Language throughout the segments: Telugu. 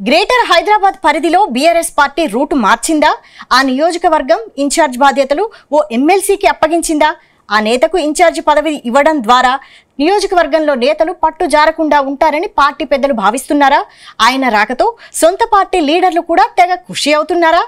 గ్రేటర్ హైదరాబాద్ పరిధిలో బీఆర్ఎస్ పార్టీ రూట్ మార్చిందా? ఆ నియోజకవర్గం ఇన్ఛార్జ్ బాధ్యతలు ఓ ఎమ్మెల్సీకి అప్పగించిందా? ఆ నేతకు ఇన్ఛార్జ్ పదవి ఇవ్వడం ద్వారా నియోజకవర్గంలో నేతలు పట్టు జారకుండా ఉంటారని పార్టీ పెద్దలు భావిస్తున్నారా? ఆయన రాకతో సొంత పార్టీ లీడర్లు కూడా తెగ ఖుషి అవుతున్నారా?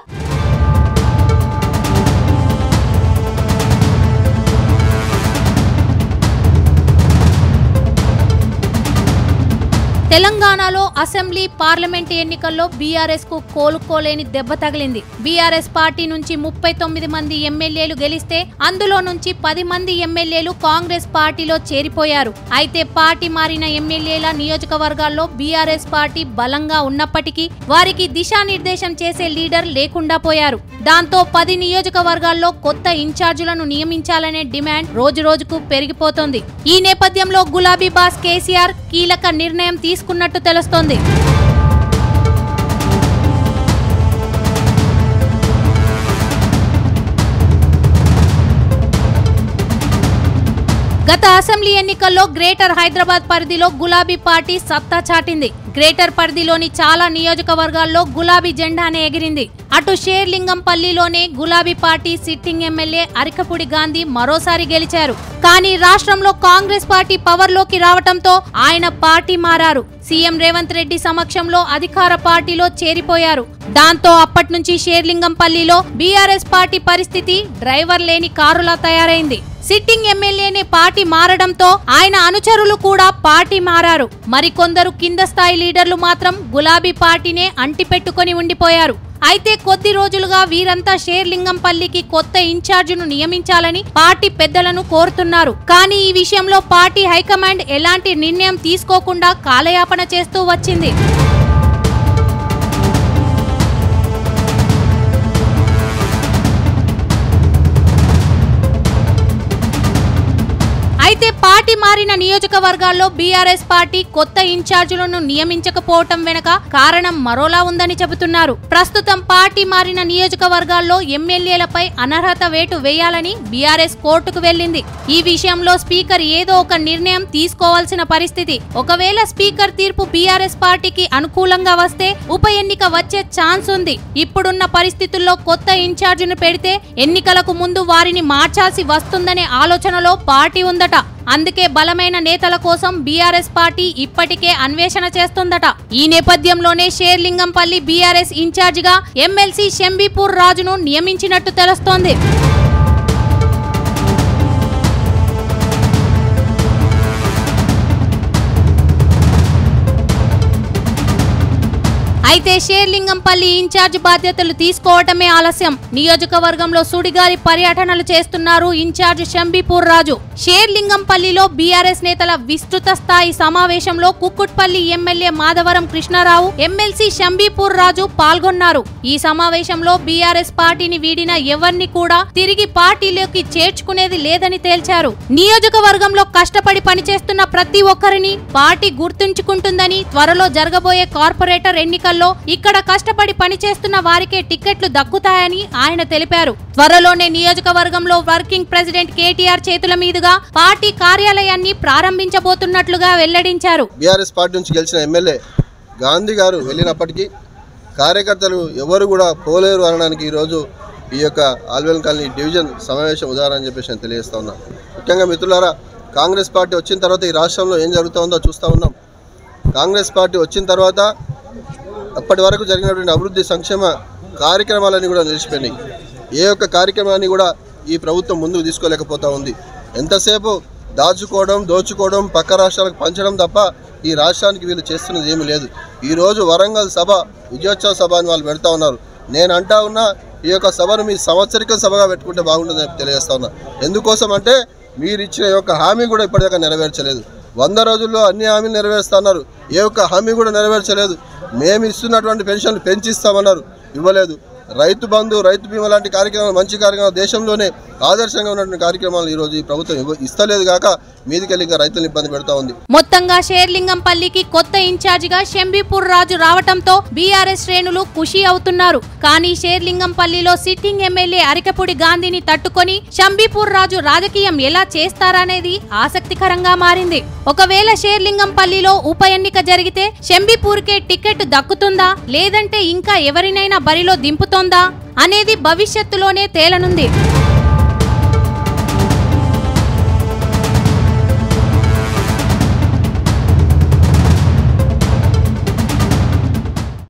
తెలంగాణలో అసెంబ్లీ పార్లమెంట్ ఎన్నికల్లో బీఆర్ఎస్ కు కోలుకోలేని దెబ్బ తగిలింది. బీఆర్ఎస్ పార్టీ నుంచి 39 మంది ఎమ్మెల్యేలు గెలిస్తే అందులో నుంచి 10 మంది ఎమ్మెల్యేలు కాంగ్రెస్ పార్టీలో చేరిపోయారు. అయితే పార్టీ మారిన ఎమ్మెల్యేల నియోజకవర్గాల్లో బీఆర్ఎస్ పార్టీ బలంగా ఉన్నప్పటికీ వారికి దిశానిర్దేశం చేసే లీడర్ లేకుండా పోయారు. దాంతో 10 నియోజకవర్గాల్లో కొత్త ఇన్ఛార్జీలను నియమించాలనే డిమాండ్ రోజురోజుకు పెరిగిపోతోంది. ఈ నేపథ్యంలో గులాబీ బాస్ కేసీఆర్ కీలక నిర్ణయం తీసుకున్నట్టు తెలుస్తోంది. గత అసెంబ్లీ ఎన్నికల్లో గ్రేటర్ హైదరాబాద్ పరిధిలో గులాబీ పార్టీ సత్తా చాటింది. గ్రేటర్ పరిధిలోని చాలా నియోజకవర్గాల్లో గులాబీ జెండానే ఎగిరింది. అటు షేర్లింగంపల్లిలోనే గులాబీ party sitting MLA Arikapudi Gandhi మరోసారి గెలిచారు. కానీ రాష్ట్రంలో కాంగ్రెస్ పార్టీ పవర్లోకి రావడంతో ఆయన పార్టీ మారారు. సీఎం రేవంత్ రెడ్డి సమక్షంలో అధికార పార్టీలో చేరిపోయారు. దాంతో అప్పటి నుంచి షేర్లింగంపల్లిలో బీఆర్ఎస్ పార్టీ పరిస్థితి డ్రైవర్ లేని కారులా తయారైంది. సిట్టింగ్ ఎమ్మెల్యేనే పార్టీ మారడంతో ఆయన అనుచరులు కూడా పార్టీ మారారు. మరికొందరు కింద స్థాయి లీడర్లు మాత్రం గులాబీ పార్టీనే అంటిపెట్టుకుని ఉండిపోయారు. అయితే కొద్ది రోజులుగా వీరంతా షేర్లింగంపల్లికి కొత్త ఇన్ఛార్జిను నియమించాలని పార్టీ పెద్దలను కోరుతున్నారు. కానీ ఈ విషయంలో పార్టీ హైకమాండ్ ఎలాంటి నిర్ణయం తీసుకోకుండా కాలయాపన చేస్తూ వచ్చింది. అయితే పార్టీ మారిన నియోజకవర్గాల్లో బీఆర్ఎస్ పార్టీ కొత్త ఇన్ఛార్జీలను నియమించకపోవటం వెనుక కారణం మరోలా ఉందని చెబుతున్నారు. ప్రస్తుతం పార్టీ మారిన నియోజకవర్గాల్లో ఎమ్మెల్యేలపై అనర్హత వేటు వేయాలని బీఆర్ఎస్ కోర్టుకు వెళ్లింది. ఈ విషయంలో స్పీకర్ ఏదో ఒక నిర్ణయం తీసుకోవాల్సిన పరిస్థితి. ఒకవేళ స్పీకర్ తీర్పు బీఆర్ఎస్ పార్టీకి అనుకూలంగా వస్తే ఉప ఎన్నిక వచ్చే ఛాన్స్ ఉంది. ఇప్పుడున్న పరిస్థితుల్లో కొత్త ఇన్ఛార్జిను పెడితే ఎన్నికలకు ముందు వారిని మార్చాల్సి వస్తుందనే ఆలోచనలో పార్టీ ఉందట. అందుకే బలమైన నేతల కోసం బీఆర్ఎస్ పార్టీ ఇప్పటికే అన్వేషణ చేస్తుందట. ఈ నేపథ్యంలోనే షేర్లింగంపల్లి బీఆర్ఎస్ ఇన్ఛార్జిగా ఎమ్మెల్సీ షంబీపూర్ రాజును నియమించినట్టు తెలుస్తోంది. అయితే షేర్లింగంపల్లి ఇన్ఛార్జ్ బాధ్యతలు తీసుకోవటమే ఆలస్యం. నియోజకవర్గంలో సుడిగాలి పర్యటనలు చేస్తున్నారు ఇన్ఛార్జ్ షంబీపూర్ రాజు. షేర్లింగంపల్లిలో బీఆర్ఎస్ నేతల విస్తృత స్థాయి సమావేశంలో కుక్కుట్పల్లి ఎమ్మెల్యే మాధవరం కృష్ణారావు, ఎమ్మెల్సీ షంబీపూర్ రాజు పాల్గొన్నారు. ఈ సమావేశంలో బీఆర్ఎస్ పార్టీని వీడిన ఎవరిని కూడా తిరిగి పార్టీలోకి చేర్చుకునేది లేదని తేల్చారు. నియోజకవర్గంలో కష్టపడి పనిచేస్తున్న ప్రతి ఒక్కరిని పార్టీ గుర్తుంచుకుంటుందని, త్వరలో జరగబోయే కార్పొరేటర్ ఎన్నికల్లో ఇక్కడ కష్టపడి పనిచేస్తున్న వారికే టికెట్లు దక్కుతాయని ఆయన తెలిపారు. త్వరలోనే నియోజకవర్గంలో వర్కింగ్ ప్రెసిడెంట్ కేటీఆర్ చేతుల మీదుగా పార్టీ కార్యాలయాన్ని ప్రారంభించబోతున్నట్లుగా వెల్లడించారు. బీఆర్ఎస్ పార్టీ నుంచి గెలిచిన ఎమ్మెల్యే గాంధీ గారు వెళ్ళినప్పటికీ కార్యకర్తలు ఎవరు కూడా పోలేరు అనడానికి ఈరోజు ఈ యొక్క ఆల్వెల్ కాలనీ డివిజన్ సమావేశం ఉదాహరణ అని చెప్పేసి నేను తెలియజేస్తా ఉన్నా. ముఖ్యంగా మిత్రులారా, కాంగ్రెస్ పార్టీ వచ్చిన తర్వాత ఈ రాష్ట్రంలో ఏం జరుగుతుందో చూస్తూ ఉన్నాం. కాంగ్రెస్ పార్టీ వచ్చిన తర్వాత అప్పటి వరకు జరిగినటువంటి అభివృద్ధి సంక్షేమ కార్యక్రమాలన్నీ కూడా నిలిచిపోయినాయి. ఏ ఒక్క కార్యక్రమాన్ని కూడా ఈ ప్రభుత్వం ముందుకు తీసుకోలేకపోతూ ఉంది. ఎంతసేపు దాచుకోవడం, దోచుకోవడం, పక్క రాష్ట్రాలకు పంచడం తప్ప ఈ రాష్ట్రానికి వీళ్ళు చేస్తున్నది ఏమీ లేదు. ఈరోజు వరంగల్ సభ విజయోత్సవ సభ అని వాళ్ళు పెడతా ఉన్నారు. నేను అంటా ఉన్నా, ఈ యొక్క సభను మీ సంవత్సరిక సభగా పెట్టుకుంటే బాగుంటుందని తెలియజేస్తా ఉన్నా. ఎందుకోసం అంటే మీరు ఇచ్చిన యొక్క హామీ కూడా ఇప్పటిదాకా నెరవేర్చలేదు. 100 రోజుల్లో అన్ని హామీలు నెరవేరుస్తున్నారు. ఏ ఒక్క హామీ కూడా నెరవేర్చలేదు. మేము ఇస్తున్నటువంటి పెన్షన్లు పెంచిస్తామన్నారు, ఇవ్వలేదు. రైతు బంధు, రైతు బీమా లాంటి కార్యక్రమాలు, మంచి కార్యక్రమాలు, దేశంలోనే ఆదర్శంగా ఉన్నటువంటి కార్యక్రమాలు ఈరోజు ఈ ప్రభుత్వం ఇస్తలేదు కాక మీదికెళ్ళి రైతులను ఇబ్బంది పెడతా ఉంది. మొత్తంగా షేర్లింగంపల్లికి కొత్త ఇన్ఛార్జిగా షంబీపూర్ రాజు రావటంతో బీఆర్ఎస్ శ్రేణులు ఖుషి అవుతున్నారు. కానీ షేర్లింగంపల్లిలో సిట్టింగ్ ఎమ్మెల్యే అరికపూడి గాంధీని తట్టుకొని షంబీపూర్ రాజు రాజకీయం ఎలా చేస్తారనేది ఆసక్తికరంగా మారింది. ఒకవేళ షేర్లింగంపల్లిలో ఉప ఎన్నిక జరిగితే షంబీపూర్కే టికెట్ దక్కుతుందా లేదంటే ఇంకా ఎవరినైనా బరిలో దింపుతోందా అనేది భవిష్యత్తులోనే తేలనుంది.